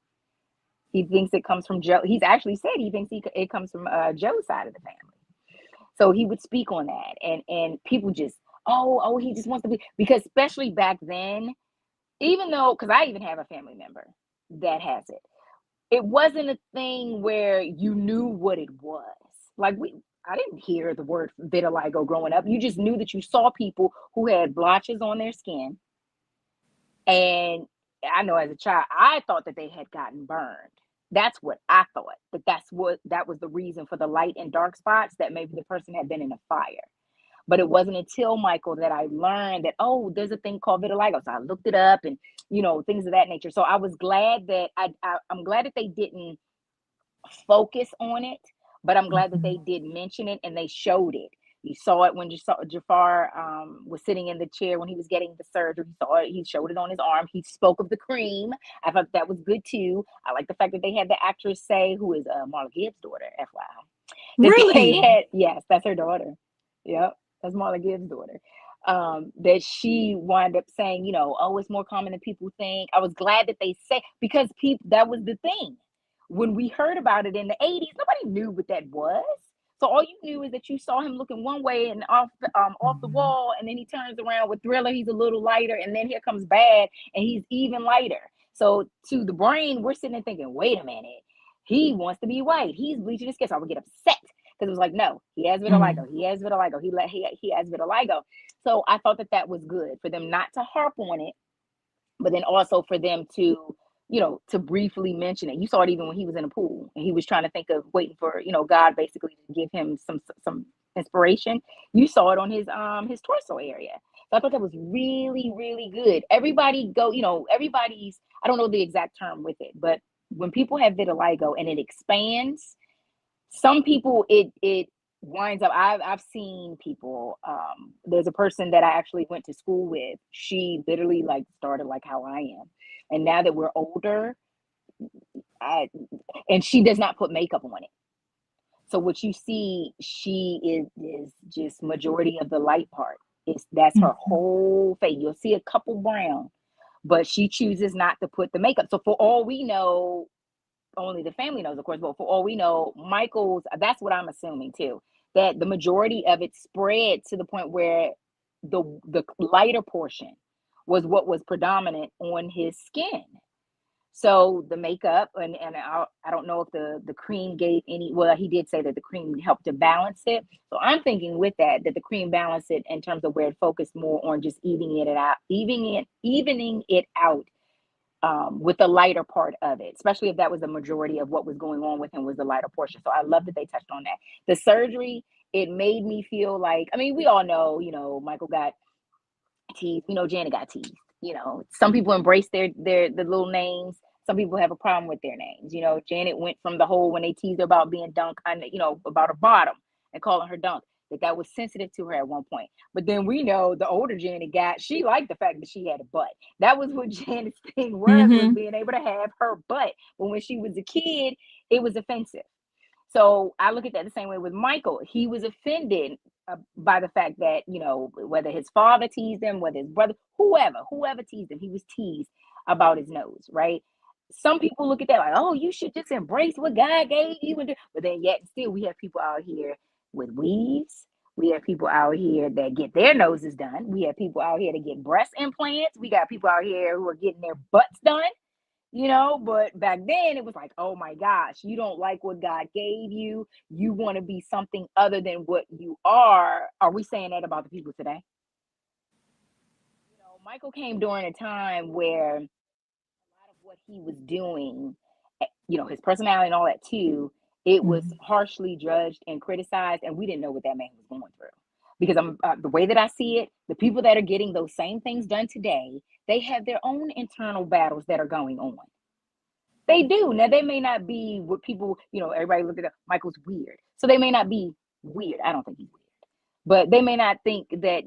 He thinks it comes from Joe. He's actually said he thinks it comes from Joe's side of the family. So he would speak on that. And people just, oh, he just wants to be, because especially back then, even though, because I even have a family member that has it, it wasn't a thing where you knew what it was. Like I didn't hear the word vitiligo growing up. You just knew that you saw people who had blotches on their skin. And I know as a child, I thought that they had gotten burned. That's what I thought. That was the reason for the light and dark spots, that maybe the person had been in a fire. But it wasn't until Michael that I learned that, oh, there's a thing called vitiligo. So I looked it up and, things of that nature. So I was glad that I'm glad that they didn't focus on it, but I'm glad that they did mention it and they showed it. You saw it when Jafar was sitting in the chair when he was getting the surgery. You saw it. He showed it on his arm. He spoke of the cream. I thought that was good too. I like the fact that they had the actress say, who is Marla Gibbs' daughter, FYI. Really? Yes, that's her daughter. Yep, that's Marla Gibbs' daughter. That she wound up saying, oh, it's more common than people think. I was glad that they say, because that was the thing. When we heard about it in the 80s, nobody knew what that was. So all you knew is that you saw him looking one way and off the wall, and then he turns around with Thriller, he's a little lighter, and then here comes Bad, and he's even lighter. So to the brain, we're sitting there thinking, wait a minute, he wants to be white. He's bleaching his skin. So I would get upset because it was like, no, he has vitiligo. He has vitiligo. He has vitiligo. So I thought that was good for them not to harp on it, but then also for them to to briefly mention it. You saw it even when he was in a pool and he was trying to think of waiting for, God basically to give him some inspiration. You saw it on his torso area. So I thought that was really, really good. Everybody's, I don't know the exact term with it, but when people have vitiligo and it expands, some people it winds up, I've seen people, there's a person that I actually went to school with. She literally started like how I am. And now that we're older, and she does not put makeup on it. So what you see, she is just majority of the light part. That's her whole face. You'll see a couple brown, but she chooses not to put the makeup. So for all we know, only the family knows, of course, but for all we know, Michael's, that's what I'm assuming too, that the majority of it spread to the point where the lighter portion was what was predominant on his skin. So the makeup, and I don't know if the cream gave any, well, he did say that the cream helped to balance it. So I'm thinking with that the cream balanced it in terms of where it focused more on just evening it out with the lighter part of it, especially if that was the majority of what was going on with him, was the lighter portion. So I love that they touched on that. The surgery, it made me feel like, I mean, we all know, Michael got teased. We know Janet got teased. Some people embrace the little names. Some people have a problem with their names. Janet went from the whole, when they teased her about being dunk, about her bottom and calling her dunk, that was sensitive to her at one point. But then we know the older Janet got, she liked the fact that she had a butt. That was what Janet's thing was being able to have her butt. But when she was a kid, it was offensive. So I look at that the same way with Michael. He was offended by the fact that, whether his father teased him, whether his brother, whoever teased him, he was teased about his nose, right? Some people look at that like, oh, you should just embrace what God gave you. But then yet still we have people out here with weaves. We have people out here that get their noses done. We have people out here that get breast implants. We got people out here who are getting their butts done. But back then it was like, oh my gosh, you don't like what God gave you. You want to be something other than what you are. Are we saying that about the people today? Michael came during a time where a lot of what he was doing, his personality and all that too, it was harshly judged and criticized, and we didn't know what that man was going through. Because the way that I see it, the people that are getting those same things done today, they have their own internal battles that are going on. They do. Now, they may not be what people, everybody look at Michael's weird. So they may not be weird. I don't think he's weird. But they may not think that,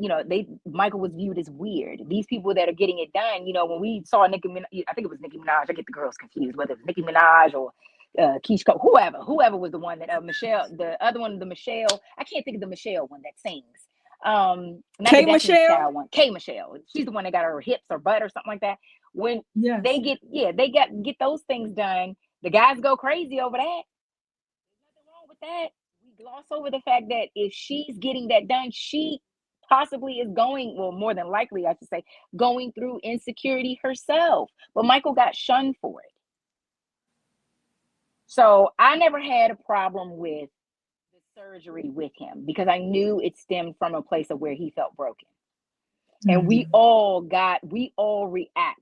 Michael was viewed as weird. These people that are getting it done, when we saw Nicki Minaj, I think it was Nicki Minaj. I get the girls confused, whether it was Nicki Minaj or Keisha, whoever was the one that Michelle, the other one, the Michelle, I can't think of the Michelle one that sings. Not K the Destiny Michelle? Child one. K Michelle. She's the one that got her hips or butt or something like that. When they get those things done, the guys go crazy over that. There's nothing wrong with that. We gloss over the fact that if she's getting that done, she possibly is going, well, more than likely, I should say, going through insecurity herself. But Michael got shunned for it. So I never had a problem with the surgery with him because I knew it stemmed from a place of where he felt broken. And we all react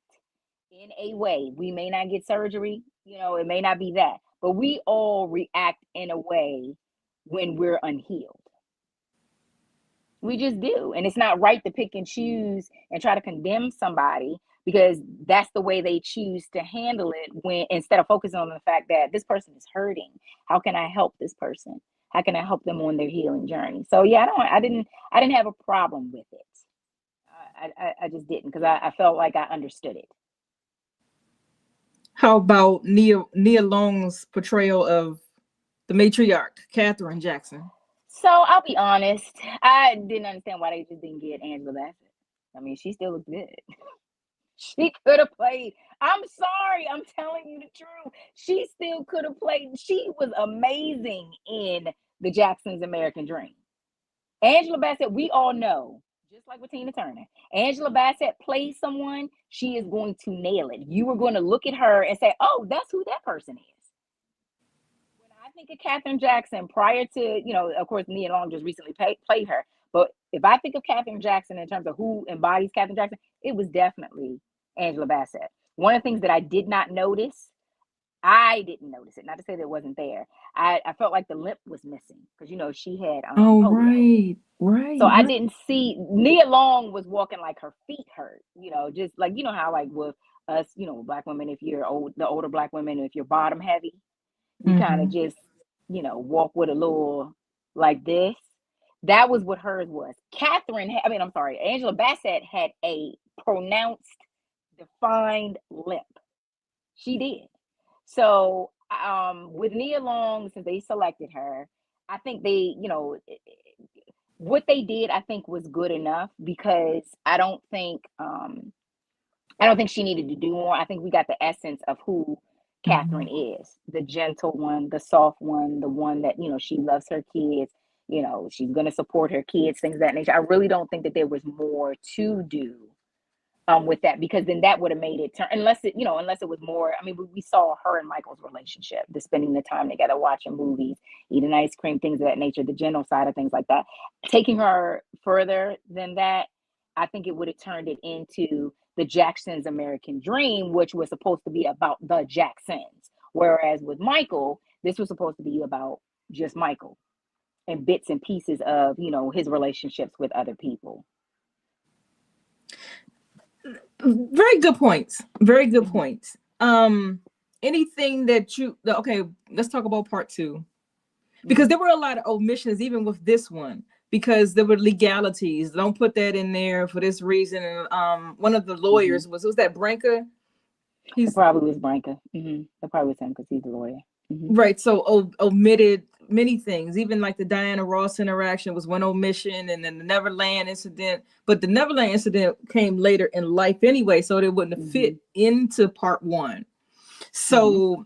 in a way. We may not get surgery, it may not be that, but we all react in a way when we're unhealed. We just do. And it's not right to pick and choose and try to condemn somebody because that's the way they choose to handle it, when instead of focusing on the fact that this person is hurting. How can I help this person? How can I help them on their healing journey? So yeah, I didn't have a problem with it. I just didn't, because I felt like I understood it. How about Nia Long's portrayal of the matriarch, Katherine Jackson? So I'll be honest, I didn't understand why they just didn't get Angela Bassett. I mean, she still looks good. She could have played. I'm sorry, I'm telling you the truth. She still could have played. She was amazing in the Jacksons' American Dream. Angela Bassett, we all know, just like with Tina Turner, Angela Bassett plays someone, she is going to nail it. You are going to look at her and say, oh, that's who that person is. When I think of Katherine Jackson, prior to, of course, Nia Long just recently played her. But if I think of Katherine Jackson in terms of who embodies Katherine Jackson, it was definitely Angela Bassett. One of the things that I did not notice, I didn't notice it. Not to say that it wasn't there. I felt like the lip was missing because she had polio. Right. So I didn't see. Nia Long was walking like her feet hurt. Just like how like with us, black women, if you're the older black women, if you're bottom heavy, you kind of just walk with a little like this. That was what hers was. Angela Bassett had a pronounced, defined lip. She did. So with Nia Long, since they selected her, I think they, what they did, I think, was good enough, because I don't think she needed to do more. I think we got the essence of who Catherine is: the gentle one, the soft one, the one that, she loves her kids. She's going to support her kids, things of that nature. I really don't think that there was more to do with that, because then that would have made it turn, unless it was more. I mean, we saw her and Michael's relationship, the spending the time together, watching movies, eating ice cream, things of that nature, the general side of things like that. Taking her further than that, I think it would have turned it into the Jacksons' American Dream, which was supposed to be about the Jacksons. Whereas with Michael, this was supposed to be about just Michael and bits and pieces of, his relationships with other people. Very good points. Very good points. Anything that okay, let's talk about part 2. Because there were a lot of omissions even with this one, because there were legalities. Don't put that in there for this reason. And one of the lawyers was that Branca? It probably was Branca. That probably was him, because he's a lawyer. Right. So omitted many things. Even like the Diana Ross interaction was one omission, and then the Neverland incident. But the Neverland incident came later in life anyway, so it wouldn't have fit into part 1. So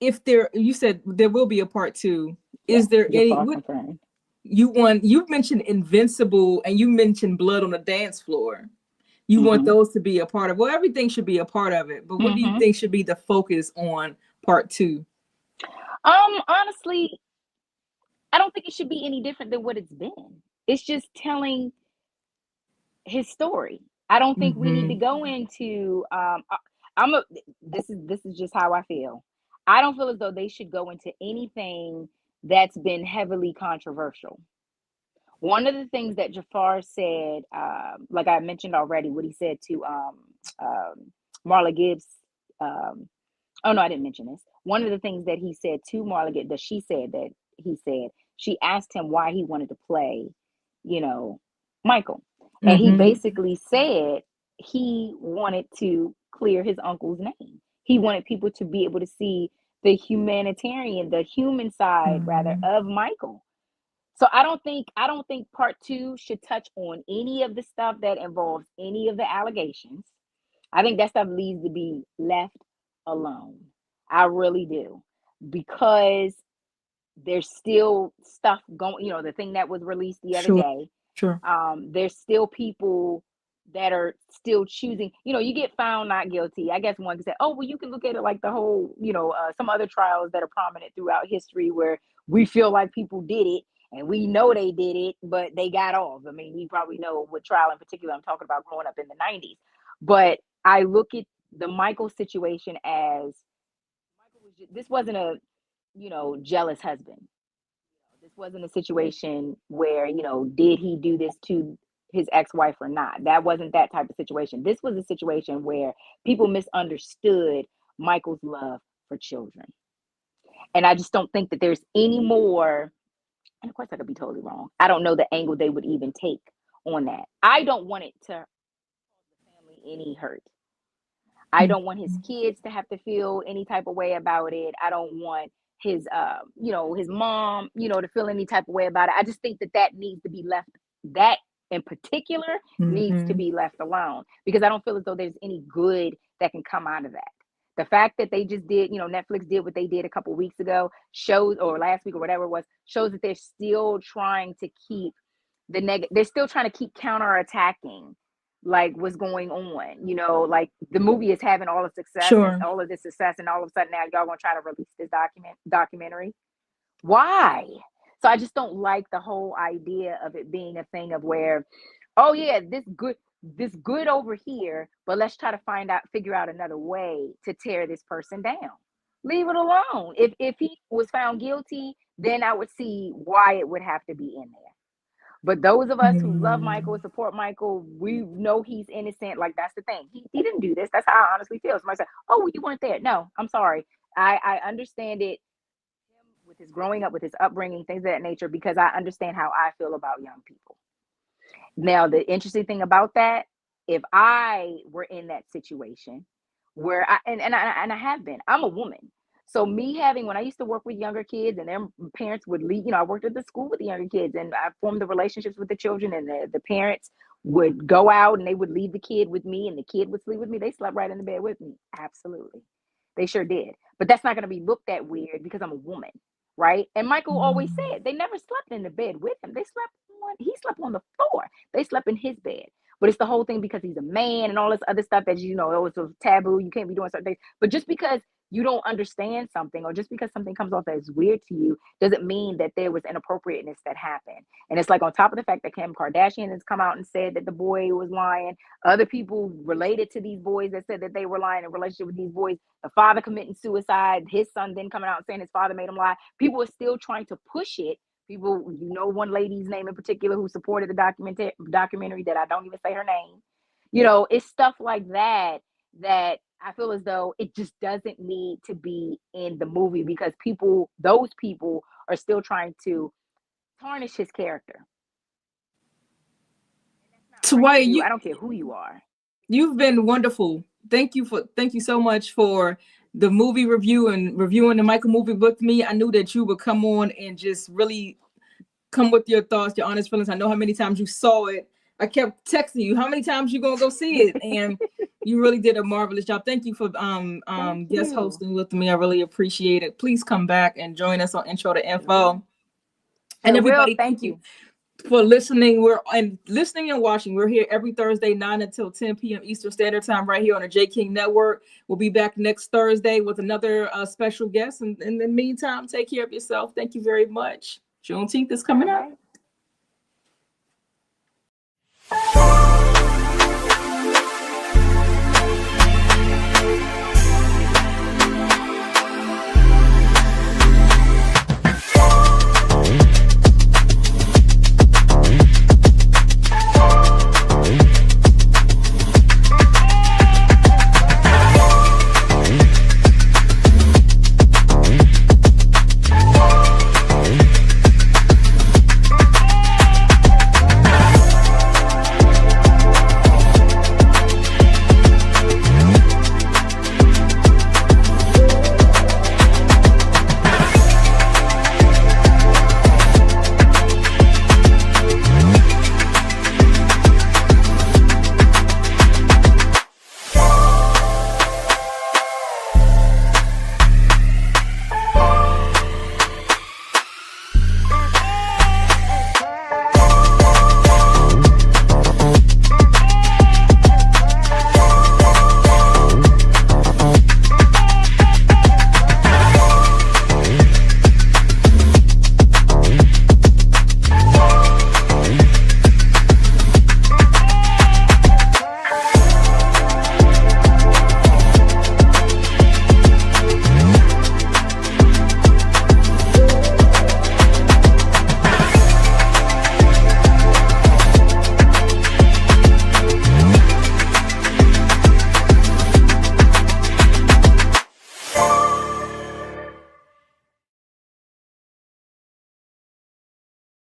if you said there will be a part 2. Is there any? You mentioned Invincible, and you mentioned Blood on the Dance Floor. You want those to be a part of. Well, everything should be a part of it. But what do you think should be the focus on part 2? Honestly, I don't think it should be any different than what it's been. It's just telling his story. I don't think we need to go into this is just how I feel. I don't feel as though they should go into anything that's been heavily controversial. One of the things that Jafar said, like I mentioned already, what he said to Marla Gibbs. Oh no, I didn't mention this. One of the things that he said to Marla Gibbs, she asked him why he wanted to play, Michael. And he basically said he wanted to clear his uncle's name. He wanted people to be able to see the human side rather of Michael. So I don't think part 2 should touch on any of the stuff that involves any of the allegations. I think that stuff needs to be left alone. I really do. Because there's still stuff going, the thing that was released the other day. Sure. There's still people that are still choosing, you get found not guilty. I guess one can say, oh, well, you can look at it like the whole, some other trials that are prominent throughout history where we feel like people did it and we know they did it, but they got off. I mean, we probably know what trial in particular I'm talking about growing up in the 90s. But I look at the Michael situation as this wasn't a, jealous husband. This wasn't a situation where, did he do this to his ex-wife or not? That wasn't that type of situation. This was a situation where people misunderstood Michael's love for children. And I just don't think that there's any more, and of course I could be totally wrong. I don't know the angle they would even take on that. I don't want it to cause the family any hurt. I don't want his kids to have to feel any type of way about it. I don't want his his mom, to feel any type of way about it. I just think that needs to be left, that in particular needs to be left alone, because I don't feel as though there's any good that can come out of that. The fact that they just did, Netflix did what they did a couple of weeks ago, or last week or whatever it was, shows that they're still trying to keep they're still trying to keep counterattacking like what's going on, like the movie is having all the success and all of this success, and all of a sudden now y'all gonna try to release this documentary. Why? So I just don't like the whole idea of it being a thing of where, oh yeah, this good over here, but let's try to figure out another way to tear this person down. Leave it alone. If he was found guilty, then I would see why it would have to be in there. But those of us who love Michael and support Michael, we know he's innocent. Like, that's the thing. He didn't do this. That's how I honestly feel. Somebody said, oh, well, you weren't there. No, I'm sorry. I understand it with his growing up, with his upbringing, things of that nature, because I understand how I feel about young people. Now, the interesting thing about that, if I were in that situation where I have been, I'm a woman. So me having, when I used to work with younger kids and their parents would leave, I worked at the school with the younger kids and I formed the relationships with the children, and the parents would go out and they would leave the kid with me and the kid would sleep with me. They slept right in the bed with me. Absolutely. They sure did. But that's not going to be looked at weird because I'm a woman. Right. And Michael always said they never slept in the bed with him. He slept on the floor. They slept in his bed. But it's the whole thing because he's a man and all this other stuff that, it was taboo. You can't be doing certain things. But just because you don't understand something, or just because something comes off as weird to you, doesn't mean that there was inappropriateness that happened. And it's like, on top of the fact that Kim Kardashian has come out and said that the boy was lying, other people related to these boys that said that they were lying in relationship with these boys, the father committing suicide, his son then coming out and saying his father made him lie. People are still trying to push it. People, one lady's name in particular who supported the documentary that I don't even say her name. It's stuff like that I feel as though it just doesn't need to be in the movie, because those people are still trying to tarnish his character. Tiwiya, I don't care who you are. You've been wonderful. Thank you so much for the movie review and reviewing the Michael movie with me. I knew that you would come on and just really come with your thoughts, your honest feelings. I know how many times you saw it. I kept texting you, how many times you gonna go see it? And you really did a marvelous job. Thank you for guest hosting with me. I really appreciate it. Please come back and join us on Intro to Info. And everybody, thank you for listening. Listening and watching. We're here every Thursday, 9 until 10 p.m. Eastern Standard Time, right here on the J King Network. We'll be back next Thursday with another special guest. And in the meantime, take care of yourself. Thank you very much. Juneteenth is coming up.